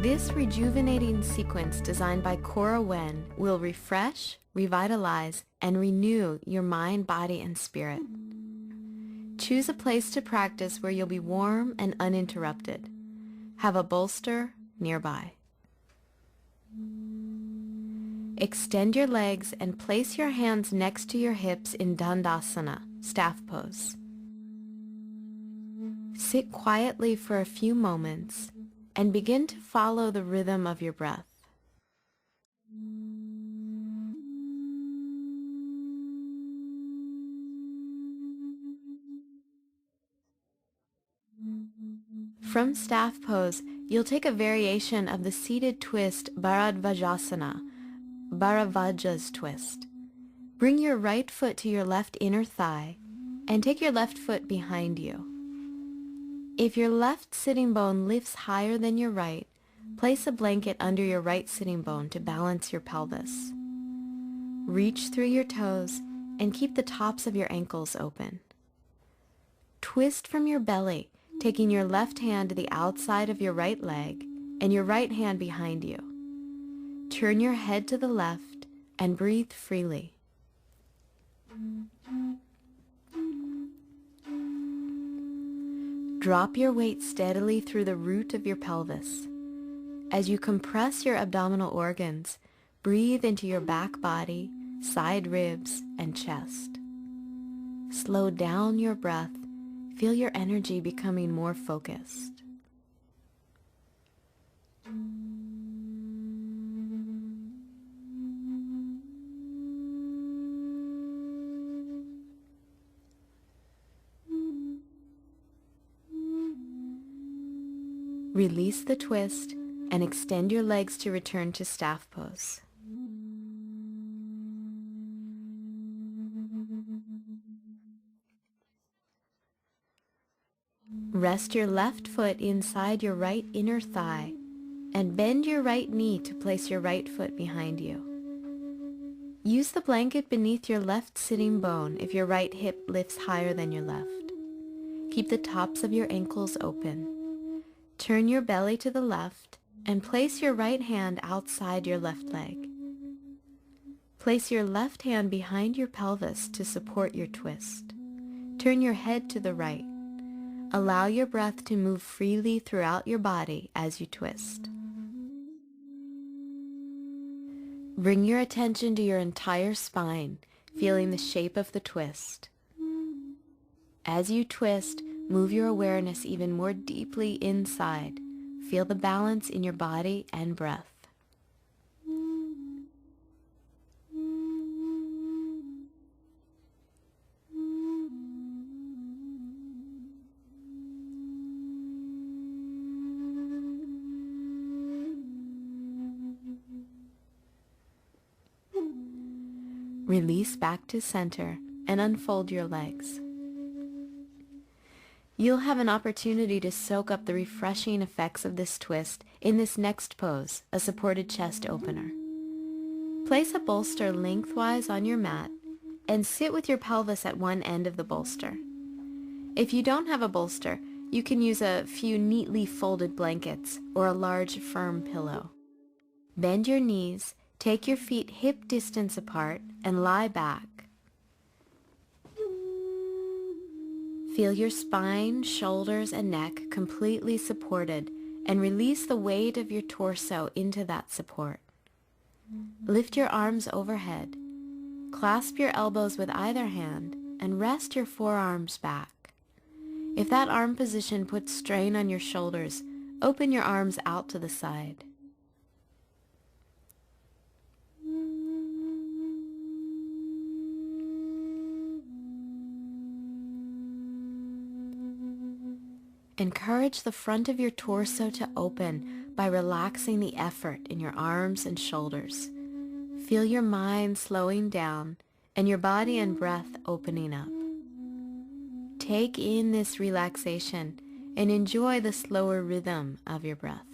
This rejuvenating sequence designed by Cora Wen will refresh, revitalize, and renew your mind, body, and spirit. Choose a place to practice where you'll be warm and uninterrupted. Have a bolster nearby. Extend your legs and place your hands next to your hips in Dandasana, staff pose. Sit quietly for a few moments and begin to follow the rhythm of your breath. From staff pose, you'll take a variation of the seated twist Bharadvajasana, Bharavaja's twist. Bring your right foot to your left inner thigh and take your left foot behind you. If your left sitting bone lifts higher than your right, place a blanket under your right sitting bone to balance your pelvis. Reach through your toes and keep the tops of your ankles open. Twist from your belly, taking your left hand to the outside of your right leg and your right hand behind you. Turn your head to the left and breathe freely. Drop your weight steadily through the root of your pelvis. As you compress your abdominal organs, breathe into your back body, side ribs, and chest. Slow down your breath. Feel your energy becoming more focused. Release the twist and extend your legs to return to staff pose. Rest your left foot inside your right inner thigh and bend your right knee to place your right foot behind you. Use the blanket beneath your left sitting bone if your right hip lifts higher than your left. Keep the tops of your ankles open. Turn your belly to the left and place your right hand outside your left leg. Place your left hand behind your pelvis to support your twist. Turn your head to the right. Allow your breath to move freely throughout your body as you twist. Bring your attention to your entire spine, feeling the shape of the twist. As you twist, move your awareness even more deeply inside. Feel the balance in your body and breath. Release back to center and unfold your legs. You'll have an opportunity to soak up the refreshing effects of this twist in this next pose, a supported chest opener. Place a bolster lengthwise on your mat and sit with your pelvis at one end of the bolster. If you don't have a bolster, you can use a few neatly folded blankets or a large firm pillow. Bend your knees, take your feet hip distance apart, and lie back. Feel your spine, shoulders, and neck completely supported, and release the weight of your torso into that support. Lift your arms overhead. Clasp your elbows with either hand, and rest your forearms back. If that arm position puts strain on your shoulders, open your arms out to the side. Encourage the front of your torso to open by relaxing the effort in your arms and shoulders. Feel your mind slowing down and your body and breath opening up. Take in this relaxation and enjoy the slower rhythm of your breath.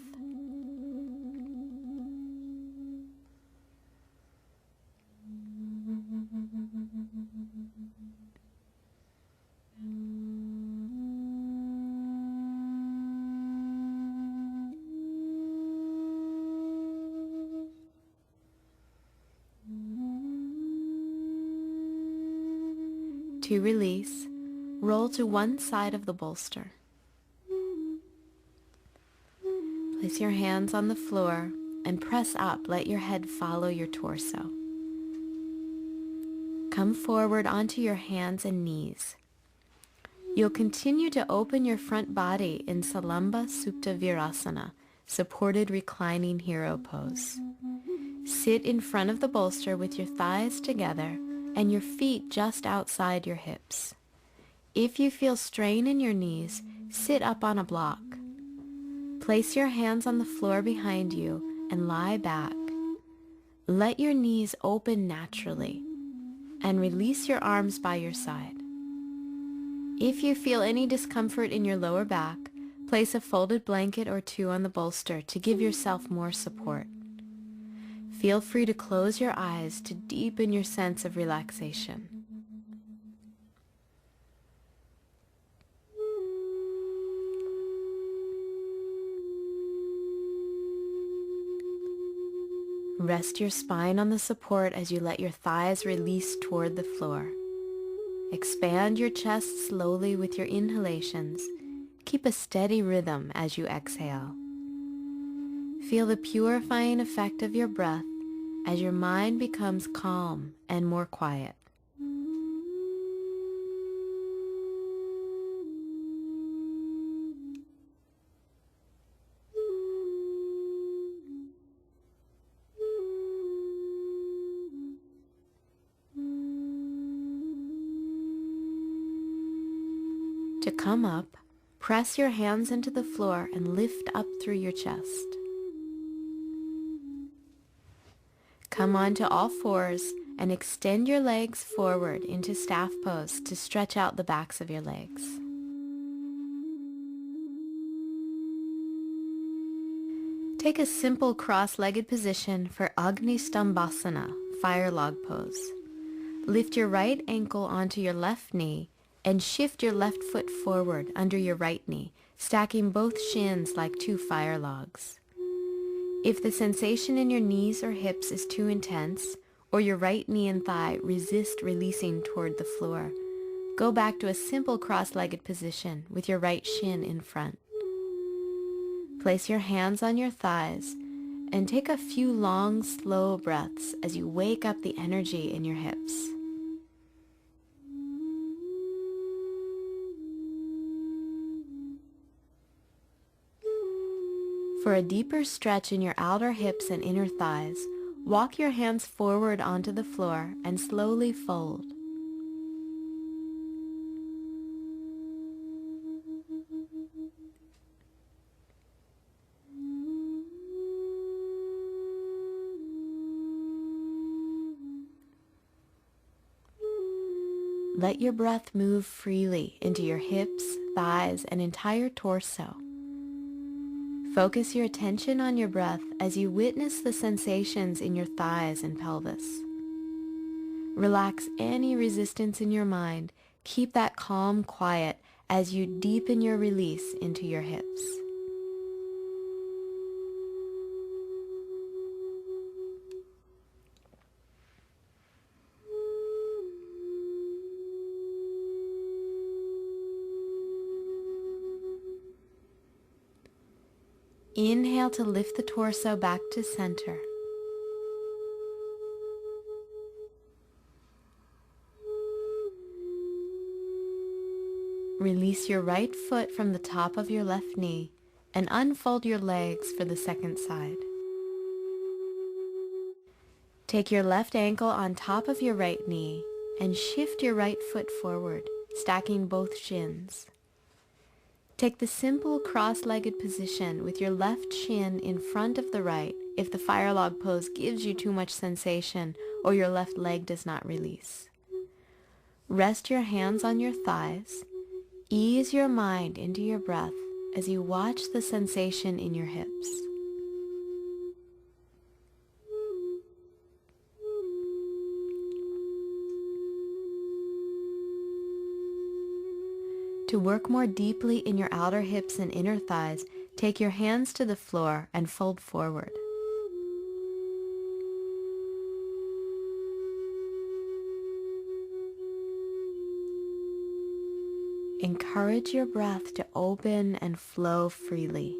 To release, roll to one side of the bolster. Place your hands on the floor and press up. Let your head follow your torso. Come forward onto your hands and knees. You'll continue to open your front body in Salamba Supta Virasana, supported reclining hero pose. Sit in front of the bolster with your thighs together and your feet just outside your hips. If you feel strain in your knees, sit up on a block. Place your hands on the floor behind you and lie back. Let your knees open naturally and release your arms by your side. If you feel any discomfort in your lower back, place a folded blanket or two on the bolster to give yourself more support. Feel free to close your eyes to deepen your sense of relaxation. Rest your spine on the support as you let your thighs release toward the floor. Expand your chest slowly with your inhalations. Keep a steady rhythm as you exhale. Feel the purifying effect of your breath as your mind becomes calm and more quiet. To come up, press your hands into the floor and lift up through your chest. Come onto all fours and extend your legs forward into staff pose to stretch out the backs of your legs. Take a simple cross-legged position for Agni Stambhasana, fire log pose. Lift your right ankle onto your left knee and shift your left foot forward under your right knee, stacking both shins like two fire logs. If the sensation in your knees or hips is too intense, or your right knee and thigh resist releasing toward the floor, go back to a simple cross-legged position with your right shin in front. Place your hands on your thighs and take a few long, slow breaths as you wake up the energy in your hips. For a deeper stretch in your outer hips and inner thighs, walk your hands forward onto the floor and slowly fold. Let your breath move freely into your hips, thighs, and entire torso. Focus your attention on your breath as you witness the sensations in your thighs and pelvis. Relax any resistance in your mind. Keep that calm quiet as you deepen your release into your hips. Inhale to lift the torso back to center. Release your right foot from the top of your left knee and unfold your legs for the second side. Take your left ankle on top of your right knee and shift your right foot forward, stacking both shins. Take the simple cross-legged position with your left shin in front of the right if the fire log pose gives you too much sensation or your left leg does not release. Rest your hands on your thighs. Ease your mind into your breath as you watch the sensation in your hips. To work more deeply in your outer hips and inner thighs, take your hands to the floor and fold forward. Encourage your breath to open and flow freely.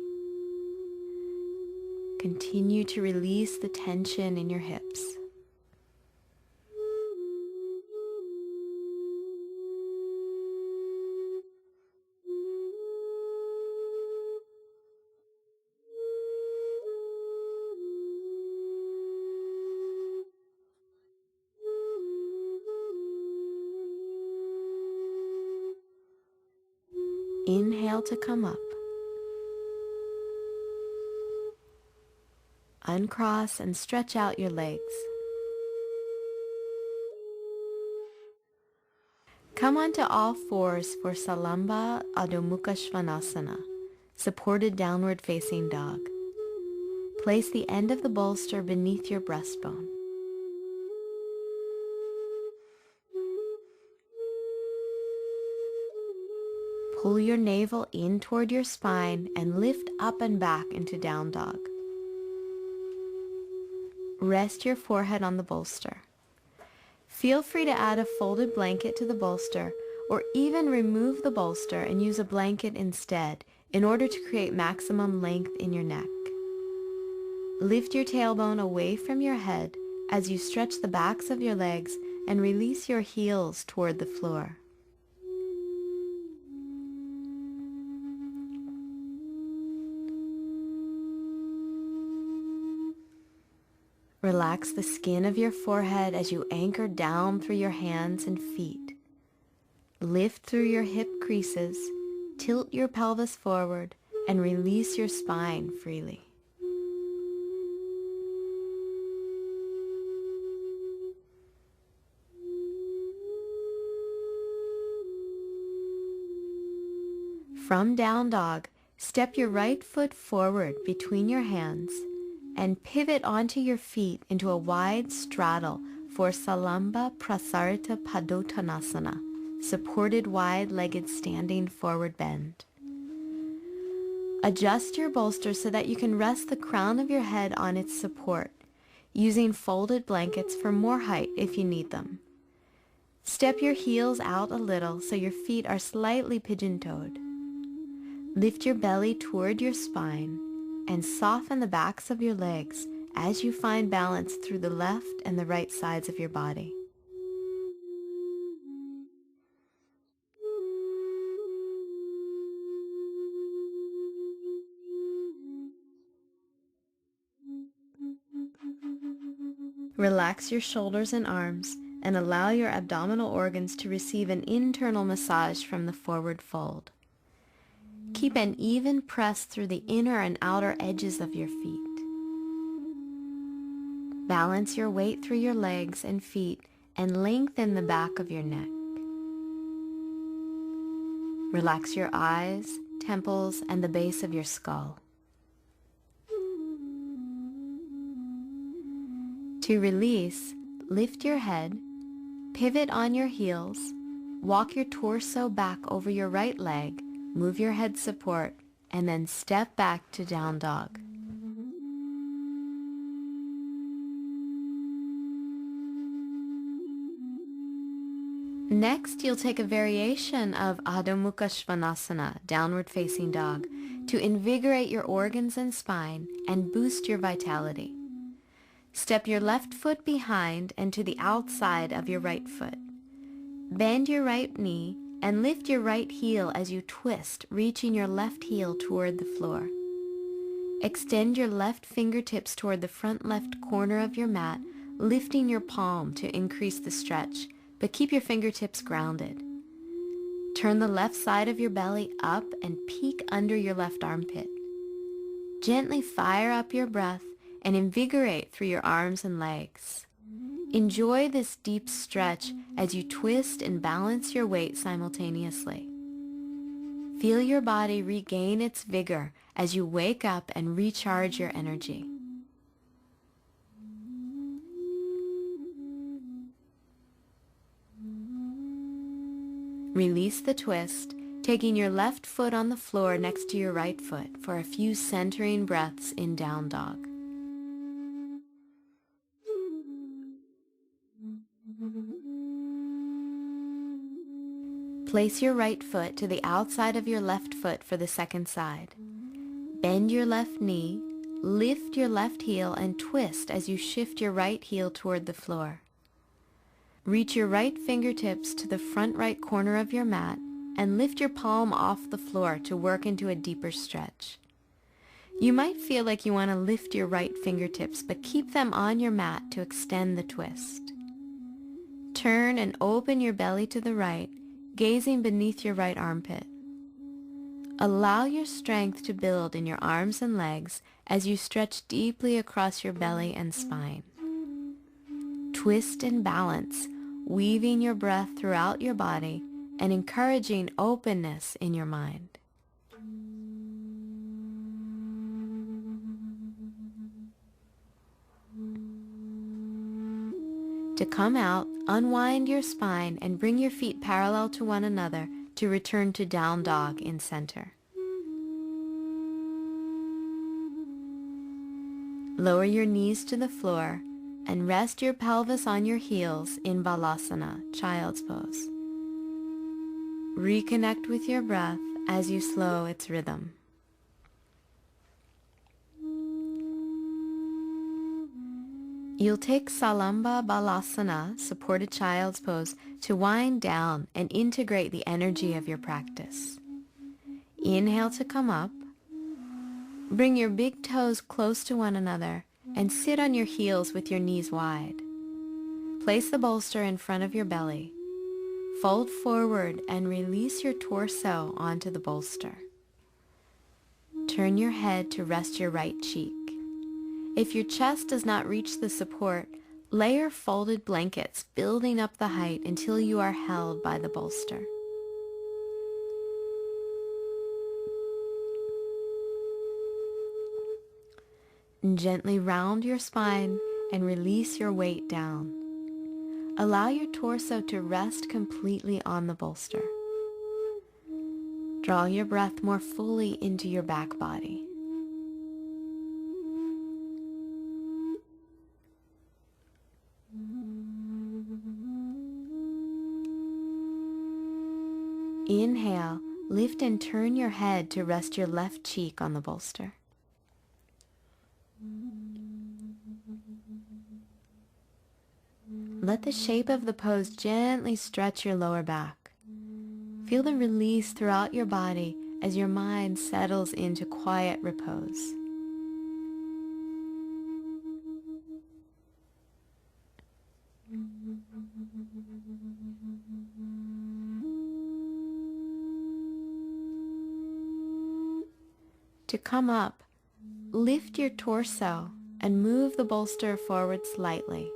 Continue to release the tension in your hips. Inhale to come up. Uncross and stretch out your legs. Come onto all fours for Salamba Adho Mukha Svanasana, supported downward facing dog. Place the end of the bolster beneath your breastbone. Pull your navel in toward your spine and lift up and back into down dog. Rest your forehead on the bolster. Feel free to add a folded blanket to the bolster or even remove the bolster and use a blanket instead in order to create maximum length in your neck. Lift your tailbone away from your head as you stretch the backs of your legs and release your heels toward the floor. Relax the skin of your forehead as you anchor down through your hands and feet. Lift through your hip creases, tilt your pelvis forward, and release your spine freely. From down dog, step your right foot forward between your hands and pivot onto your feet into a wide straddle for Salamba Prasarita Padottanasana, supported wide-legged standing forward bend. Adjust your bolster so that you can rest the crown of your head on its support, using folded blankets for more height if you need them. Step your heels out a little so your feet are slightly pigeon-toed. Lift your belly toward your spine and soften the backs of your legs as you find balance through the left and the right sides of your body. Relax your shoulders and arms and allow your abdominal organs to receive an internal massage from the forward fold. Keep an even press through the inner and outer edges of your feet. Balance your weight through your legs and feet and lengthen the back of your neck. Relax your eyes, temples, and the base of your skull. To release, lift your head, pivot on your heels, walk your torso back over your right leg, move your head support, and then step back to down dog. Next, you'll take a variation of Adho Mukha Svanasana, downward facing dog, to invigorate your organs and spine and boost your vitality. Step your left foot behind and to the outside of your right foot. Bend your right knee and lift your right heel as you twist, reaching your left heel toward the floor. Extend your left fingertips toward the front left corner of your mat, lifting your palm to increase the stretch, but keep your fingertips grounded. Turn the left side of your belly up and peek under your left armpit. Gently fire up your breath and invigorate through your arms and legs. Enjoy this deep stretch as you twist and balance your weight simultaneously. Feel your body regain its vigor as you wake up and recharge your energy. Release the twist, taking your left foot on the floor next to your right foot for a few centering breaths in down dog. Place your right foot to the outside of your left foot for the second side. Bend your left knee, lift your left heel, and twist as you shift your right heel toward the floor. Reach your right fingertips to the front right corner of your mat and lift your palm off the floor to work into a deeper stretch. You might feel like you want to lift your right fingertips, but keep them on your mat to extend the twist. Turn and open your belly to the right, gazing beneath your right armpit. Allow your strength to build in your arms and legs as you stretch deeply across your belly and spine. Twist and balance, weaving your breath throughout your body and encouraging openness in your mind. To come out, unwind your spine and bring your feet parallel to one another to return to down dog in center. Lower your knees to the floor and rest your pelvis on your heels in Balasana, child's pose. Reconnect with your breath as you slow its rhythm. You'll take Salamba Balasana, supported child's pose, to wind down and integrate the energy of your practice. Inhale to come up. Bring your big toes close to one another and sit on your heels with your knees wide. Place the bolster in front of your belly. Fold forward and release your torso onto the bolster. Turn your head to rest your right cheek. If your chest does not reach the support, layer folded blankets, building up the height until you are held by the bolster. Gently round your spine and release your weight down. Allow your torso to rest completely on the bolster. Draw your breath more fully into your back body. Inhale, lift and turn your head to rest your left cheek on the bolster. Let the shape of the pose gently stretch your lower back. Feel the release throughout your body as your mind settles into quiet repose. To come up, lift your torso and move the bolster forward slightly.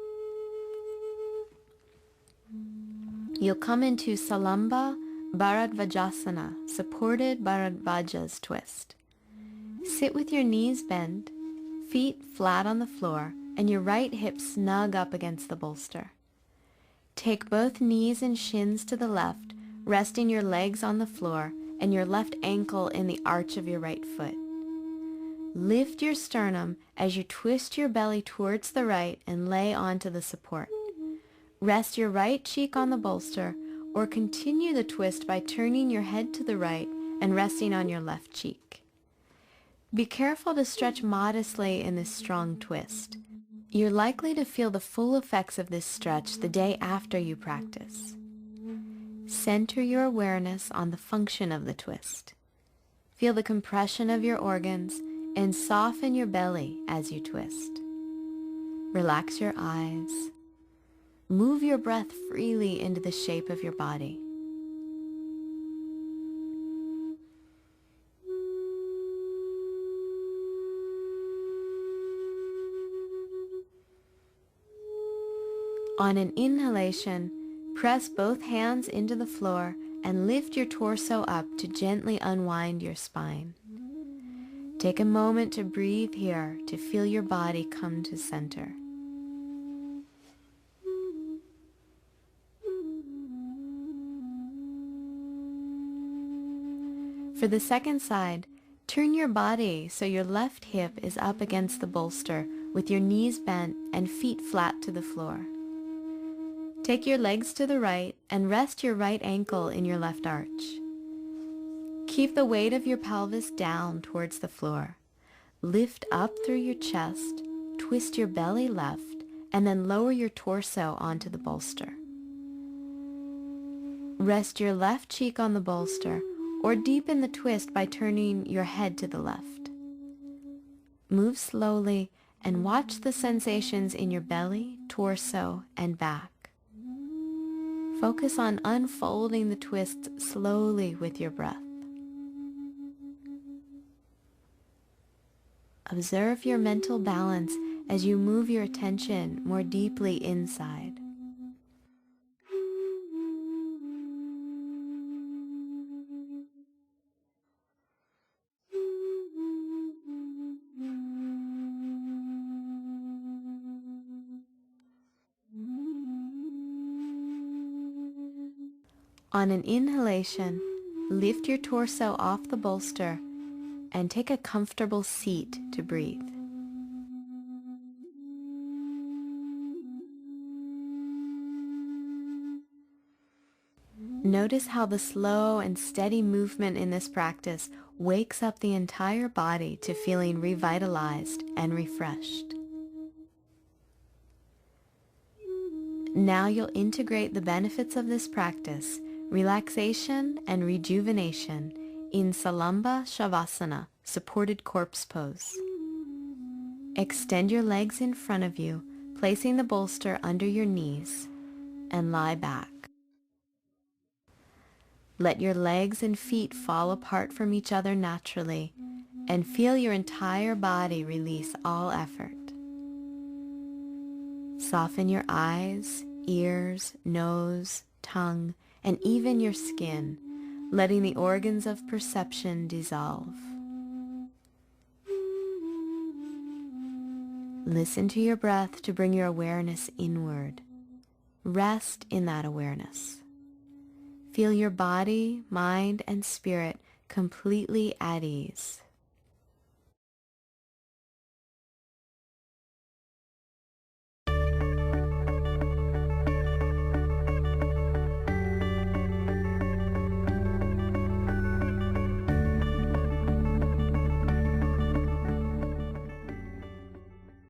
You'll come into Salamba Bharadvajasana, supported Bharadvaja's twist. Sit with your knees bent, feet flat on the floor, and your right hip snug up against the bolster. Take both knees and shins to the left, resting your legs on the floor and your left ankle in the arch of your right foot. Lift your sternum as you twist your belly towards the right and lay onto the support. Rest your right cheek on the bolster or continue the twist by turning your head to the right and resting on your left cheek. Be careful to stretch modestly in this strong twist. You're likely to feel the full effects of this stretch the day after you practice. Center your awareness on the function of the twist. Feel the compression of your organs and soften your belly as you twist. Relax your eyes. Move your breath freely into the shape of your body. On an inhalation, press both hands into the floor and lift your torso up to gently unwind your spine. Take a moment to breathe here to feel your body come to center. For the second side, turn your body so your left hip is up against the bolster with your knees bent and feet flat to the floor. Take your legs to the right and rest your right ankle in your left arch. Keep the weight of your pelvis down towards the floor. Lift up through your chest, twist your belly left, and then lower your torso onto the bolster. Rest your left cheek on the bolster or deepen the twist by turning your head to the left. Move slowly and watch the sensations in your belly, torso, and back. Focus on unfolding the twist slowly with your breath. Observe your mental balance as you move your attention more deeply inside. On an inhalation, lift your torso off the bolster and take a comfortable seat to breathe. Notice how the slow and steady movement in this practice wakes up the entire body to feeling revitalized and refreshed. Now you'll integrate the benefits of this practice, relaxation and rejuvenation, in Salamba Shavasana, supported corpse pose. Extend your legs in front of you, placing the bolster under your knees, and lie back. Let your legs and feet fall apart from each other naturally, and feel your entire body release all effort. Soften your eyes, ears, nose, tongue, and even your skin, letting the organs of perception dissolve. Listen to your breath to bring your awareness inward. Rest in that awareness. Feel your body, mind, and spirit completely at ease.